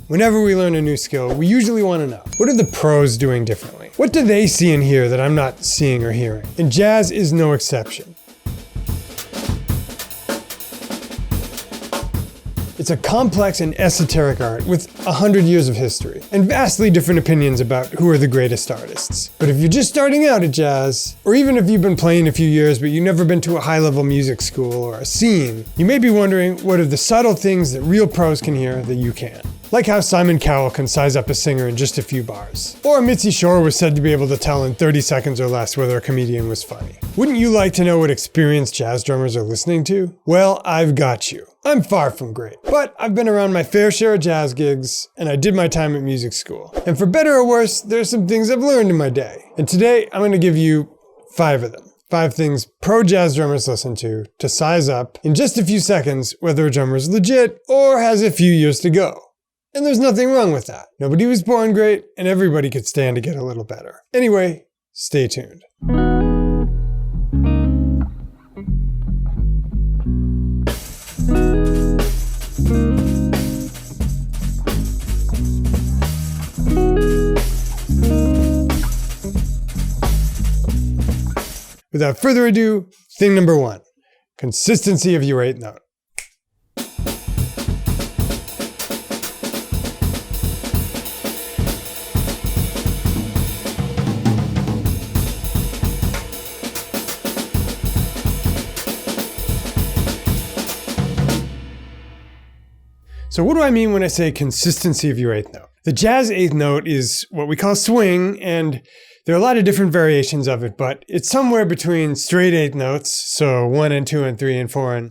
Whenever we learn a new skill, we usually want to know, what are the pros doing differently? What do they see and hear that I'm not seeing or hearing? And jazz is no exception. It's a complex and esoteric art with 100 years of history and vastly different opinions about who are the greatest artists. But if you're just starting out at jazz, or even if you've been playing a few years but you've never been to a high-level music school or a scene, you may be wondering what are the subtle things that real pros can hear that you can't. Like how Simon Cowell can size up a singer in just a few bars. Or Mitzi Shore was said to be able to tell in 30 seconds or less whether a comedian was funny. Wouldn't you like to know what experienced jazz drummers are listening to? Well, I've got you. I'm far from great, but I've been around my fair share of jazz gigs, and I did my time at music school. And for better or worse, there's some things I've learned in my day. And today, I'm going to give you 5 of them. 5 things pro jazz drummers listen to size up in just a few seconds whether a drummer is legit or has a few years to go. And there's nothing wrong with that. Nobody was born great, and everybody could stand to get a little better. Anyway, stay tuned. Without further ado, thing number 1, consistency of your 8th note. So what do I mean when I say consistency of your 8th note? The jazz 8th note is what we call swing, and there are a lot of different variations of it, but it's somewhere between straight 8th notes, so 1 and 2 and 3 and 4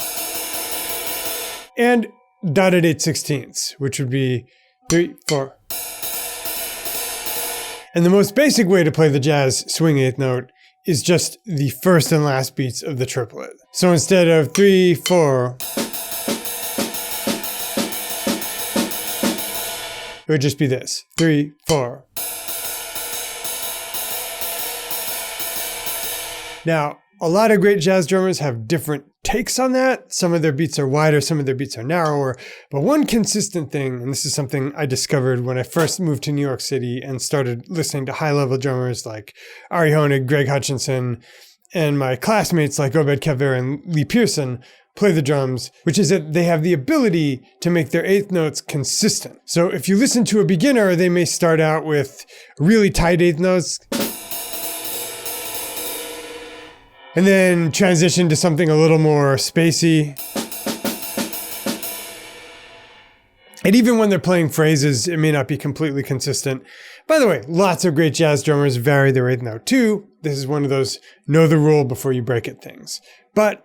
and dotted 8/16ths, which would be 3, 4. And the most basic way to play the jazz swing 8th note is just the first and last beats of the triplet. So instead of 3, 4, it would just be this, 3, 4. Now, a lot of great jazz drummers have different takes on that. Some of their beats are wider, some of their beats are narrower. But one consistent thing, and this is something I discovered when I first moved to New York City and started listening to high-level drummers like Ari Honig, Greg Hutchinson, and my classmates like Obed Kever and Lee Pearson play the drums, which is that they have the ability to make their 8th notes consistent. So if you listen to a beginner, they may start out with really tight 8th notes and then transition to something a little more spacey. And even when they're playing phrases, it may not be completely consistent. By the way, lots of great jazz drummers vary their 8th note too. This is one of those know the rule before you break it things. But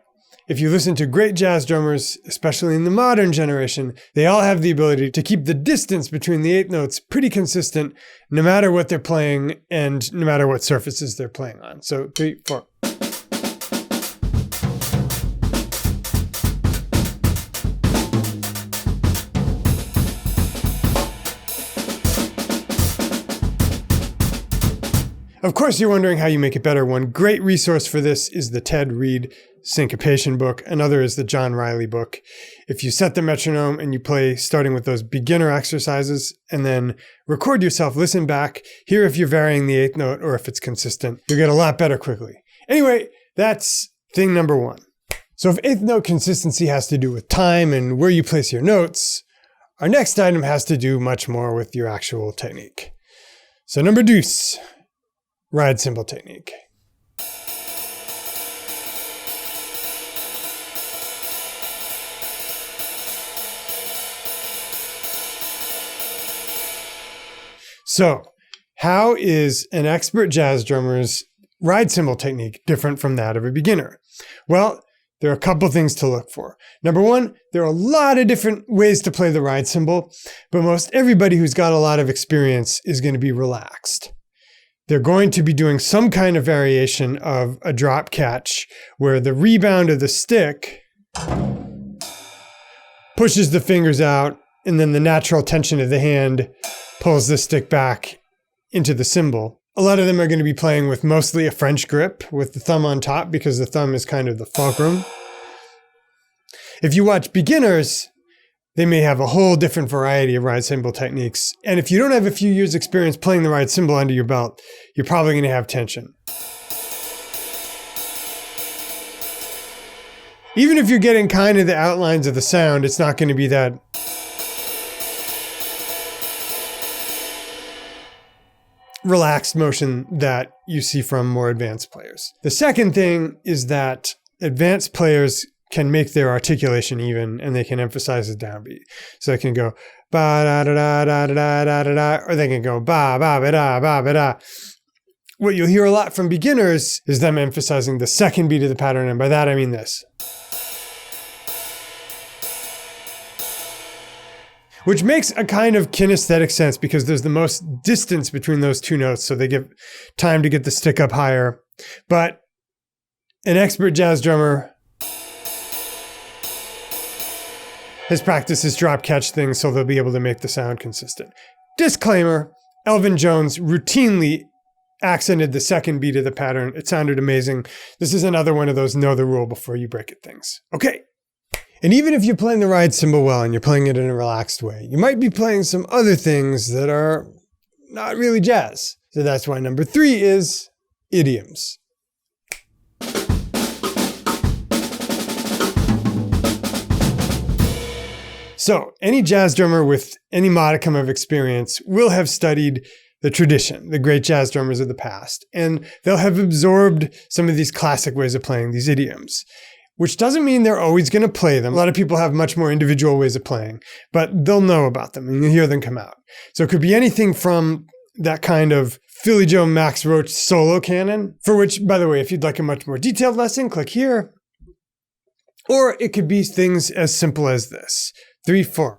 if you listen to great jazz drummers, especially in the modern generation, they all have the ability to keep the distance between the 8th notes pretty consistent, no matter what they're playing and no matter what surfaces they're playing on. So 3, 4. Of course, you're wondering how you make it better. One great resource for this is the Ted Reed Syncopation book. Another is the John Riley book. If you set the metronome and you play starting with those beginner exercises and then record yourself, listen back, hear if you're varying the 8th note or if it's consistent, you'll get a lot better quickly. Anyway, that's thing number 1. So if 8th note consistency has to do with time and where you place your notes, our next item has to do much more with your actual technique. So number 2. Ride cymbal technique. So, how is an expert jazz drummer's ride cymbal technique different from that of a beginner? Well, there are a couple things to look for. Number 1, there are a lot of different ways to play the ride cymbal, but most everybody who's got a lot of experience is going to be relaxed. They're going to be doing some kind of variation of a drop catch where the rebound of the stick pushes the fingers out and then the natural tension of the hand pulls the stick back into the cymbal. A lot of them are going to be playing with mostly a French grip with the thumb on top because the thumb is kind of the fulcrum. If you watch beginners, They may have a whole different variety of ride cymbal techniques. And if you don't have a few years experience playing the ride cymbal under your belt, you're probably going to have tension. Even if you're getting kind of the outlines of the sound, it's not going to be that relaxed motion that you see from more advanced players. The second thing is that advanced players can make their articulation even, and they can emphasize the downbeat. So they can go ba da da da da da da da da, or they can go ba ba ba da ba ba da. What you'll hear a lot from beginners is them emphasizing the second beat of the pattern, and by that I mean this. Which makes a kind of kinesthetic sense because there's the most distance between those two notes, so they give time to get the stick up higher. But an expert jazz drummer has practiced his drop catch thing, so they'll be able to make the sound consistent. Disclaimer, Elvin Jones routinely accented the second beat of the pattern. It sounded amazing. This is another one of those know the rule before you break it things. Okay. And even if you're playing the ride cymbal well and you're playing it in a relaxed way, you might be playing some other things that are not really jazz. So that's why number 3 is idioms. So any jazz drummer with any modicum of experience will have studied the tradition, the great jazz drummers of the past, and they'll have absorbed some of these classic ways of playing these idioms. Which doesn't mean they're always going to play them. A lot of people have much more individual ways of playing, but they'll know about them and you'll hear them come out. So it could be anything from that kind of Philly Joe Max Roach solo canon, for which, by the way, if you'd like a much more detailed lesson, click here. Or it could be things as simple as this. 3/4.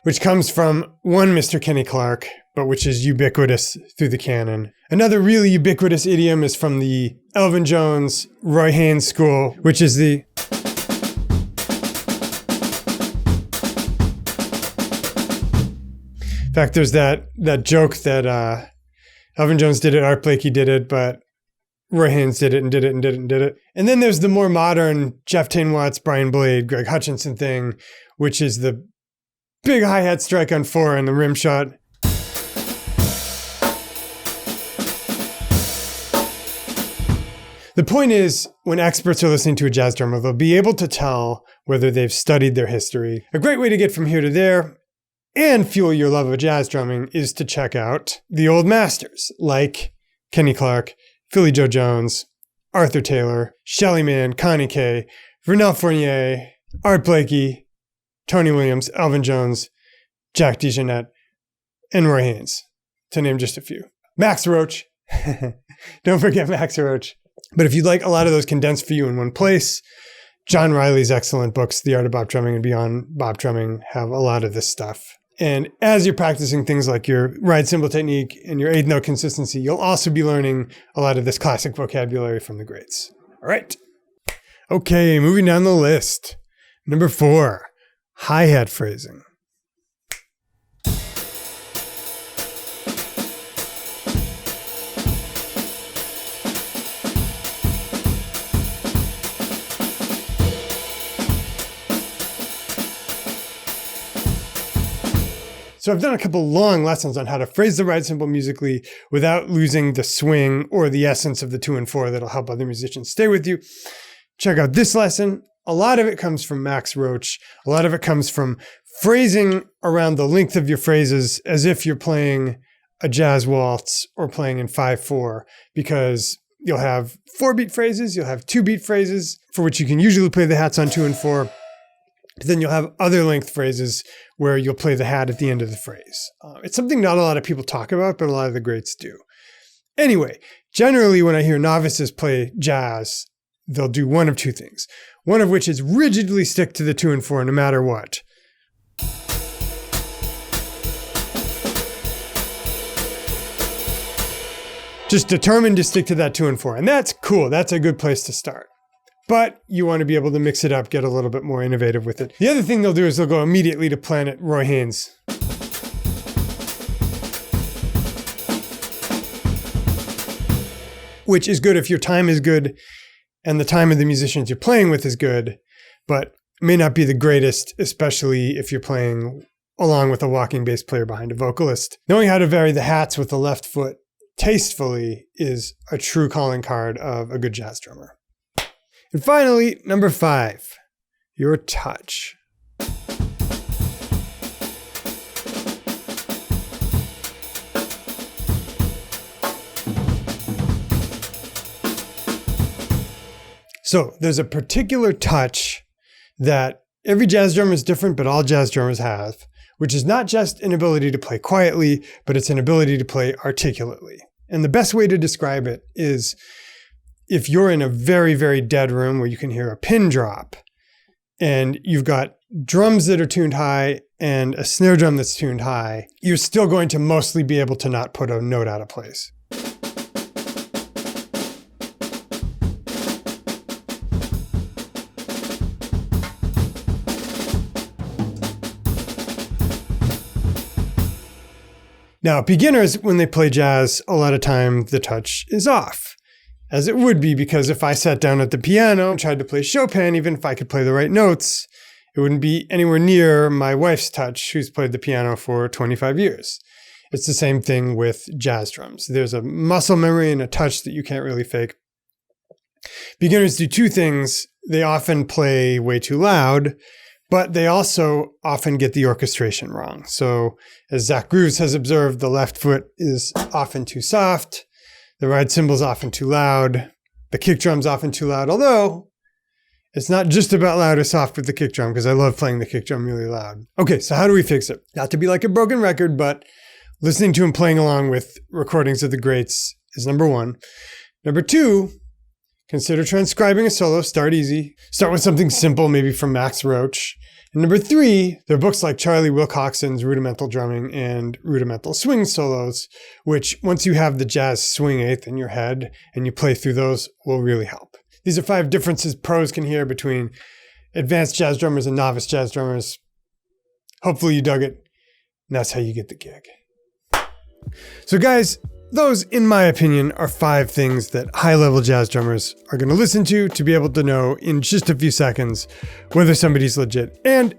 Which comes from one Mr. Kenny Clarke, but which is ubiquitous through the canon. Another really ubiquitous idiom is from the Elvin Jones, Roy Haynes school, which is the in fact, there's that joke that Elvin Jones did it, Art Blakey did it, but Roy Haynes did it and did it and did it and did it. And then there's the more modern Jeff Tain Watts, Brian Blade, Greg Hutchinson thing, which is the big hi-hat strike on 4 and the rim shot. The point is, when experts are listening to a jazz drummer, they'll be able to tell whether they've studied their history. A great way to get from here to there and fuel your love of jazz drumming is to check out the old masters like Kenny Clarke, Philly Joe Jones, Arthur Taylor, Shelly Manne, Connie Kay, Vernel Fournier, Art Blakey, Tony Williams, Elvin Jones, Jack DeJohnette, and Roy Haynes, to name just a few. Max Roach. Don't forget Max Roach. But if you'd like a lot of those condensed for you in one place, John Riley's excellent books, The Art of Bop Drumming and Beyond Bop Drumming, have a lot of this stuff. And as you're practicing things like your ride cymbal technique and your 8th note consistency, you'll also be learning a lot of this classic vocabulary from the greats. All right. Okay, moving down the list. Number 4. Hi-hat phrasing. So I've done a couple long lessons on how to phrase the ride cymbal musically without losing the swing or the essence of the 2 and 4 that'll help other musicians stay with you. Check out this lesson. A lot of it comes from Max Roach. A lot of it comes from phrasing around the length of your phrases as if you're playing a jazz waltz or playing in 5/4, because you'll have 4-beat phrases, you'll have 2-beat phrases for which you can usually play the hats on 2 and 4. But then you'll have other length phrases where you'll play the hat at the end of the phrase. It's something not a lot of people talk about, but a lot of the greats do. Anyway, generally when I hear novices play jazz, they'll do one of two things. One of which is rigidly stick to the 2 and 4 no matter what. Just determined to stick to that 2 and 4. And that's cool. That's a good place to start. But you want to be able to mix it up, get a little bit more innovative with it. The other thing they'll do is they'll go immediately to Planet Roy Haynes. which is good if your time is good and the time of the musicians you're playing with is good, but may not be the greatest, especially if you're playing along with a walking bass player behind a vocalist. Knowing how to vary the hats with the left foot tastefully is a true calling card of a good jazz drummer. And finally, number 5, your touch. So there's a particular touch that every jazz drummer is different, but all jazz drummers have, which is not just an ability to play quietly, but it's an ability to play articulately. And the best way to describe it is if you're in a very, very dead room where you can hear a pin drop and you've got drums that are tuned high and a snare drum that's tuned high, you're still going to mostly be able to not put a note out of place. Now, beginners, when they play jazz, a lot of time the touch is off, as it would be, because if I sat down at the piano and tried to play Chopin, even if I could play the right notes, it wouldn't be anywhere near my wife's touch, who's played the piano for 25 years. It's the same thing with jazz drums. There's a muscle memory and a touch that you can't really fake. Beginners do 2 things. They often play way too loud, but they also often get the orchestration wrong. So as Zach Grooves has observed, the left foot is often too soft, the ride cymbal is often too loud, the kick drum's often too loud, although it's not just about loud or soft with the kick drum, because I love playing the kick drum really loud. Okay, so how do we fix it? Not to be like a broken record, but listening to and playing along with recordings of the greats is number 1. Number 2, consider transcribing a solo. Start easy. Start with something simple, maybe from Max Roach. And number 3, there are books like Charlie Wilcoxon's Rudimental Drumming and Rudimental Swing Solos, which once you have the jazz swing eighth in your head and you play through those, will really help. These are 5 differences pros can hear between advanced jazz drummers and novice jazz drummers. Hopefully you dug it. And that's how you get the gig. So guys, those, in my opinion, are 5 things that high-level jazz drummers are going to listen to be able to know in just a few seconds whether somebody's legit. And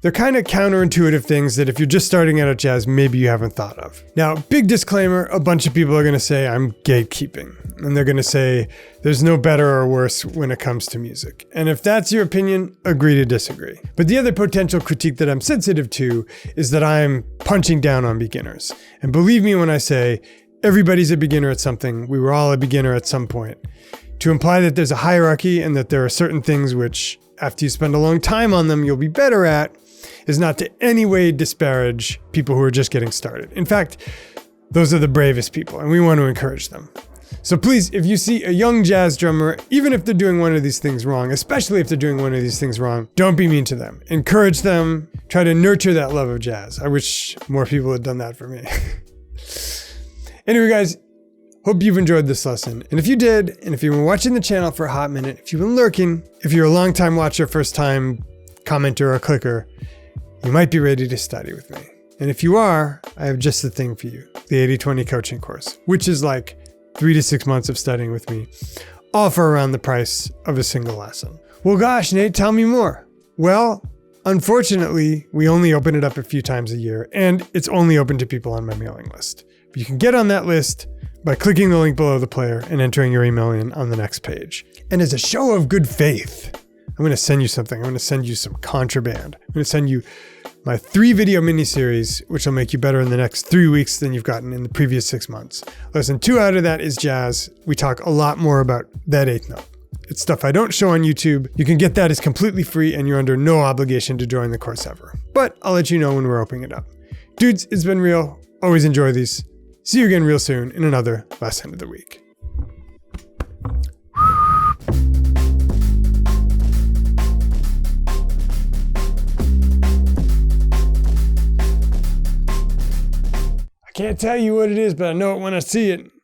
they're kind of counterintuitive things that if you're just starting out at jazz, maybe you haven't thought of. Now, big disclaimer, a bunch of people are going to say I'm gatekeeping. And they're going to say there's no better or worse when it comes to music. And if that's your opinion, agree to disagree. But the other potential critique that I'm sensitive to is that I'm punching down on beginners. And believe me when I say, everybody's a beginner at something. We were all a beginner at some point. To imply that there's a hierarchy and that there are certain things which, after you spend a long time on them, you'll be better at, is not to any way disparage people who are just getting started. In fact, those are the bravest people, and we want to encourage them. So please, if you see a young jazz drummer, even if they're doing one of these things wrong, especially if they're doing one of these things wrong, don't be mean to them. Encourage them. Try to nurture that love of jazz. I wish more people had done that for me. Anyway, guys, hope you've enjoyed this lesson. And if you did, and if you've been watching the channel for a hot minute, if you've been lurking, if you're a long-time watcher, first-time commenter or clicker, you might be ready to study with me. And if you are, I have just the thing for you, the 80/20 coaching course, which is like 3 to 6 months of studying with me, all for around the price of a single lesson. Well, gosh, Nate, tell me more. Well, unfortunately, we only open it up a few times a year, and it's only open to people on my mailing list. You can get on that list by clicking the link below the player and entering your email in on the next page. And as a show of good faith, I'm going to send you something. I'm going to send you some contraband. I'm going to send you my 3-video miniseries, which will make you better in the next 3 weeks than you've gotten in the previous 6 months. Lesson 2 out of that is jazz. We talk a lot more about that 8th note. It's stuff I don't show on YouTube. You can get that as completely free, and you're under no obligation to join the course ever. But I'll let you know when we're opening it up. Dudes, it's been real. Always enjoy these. See you again real soon in another lesson of the week. I can't tell you what it is, but I know it when I see it.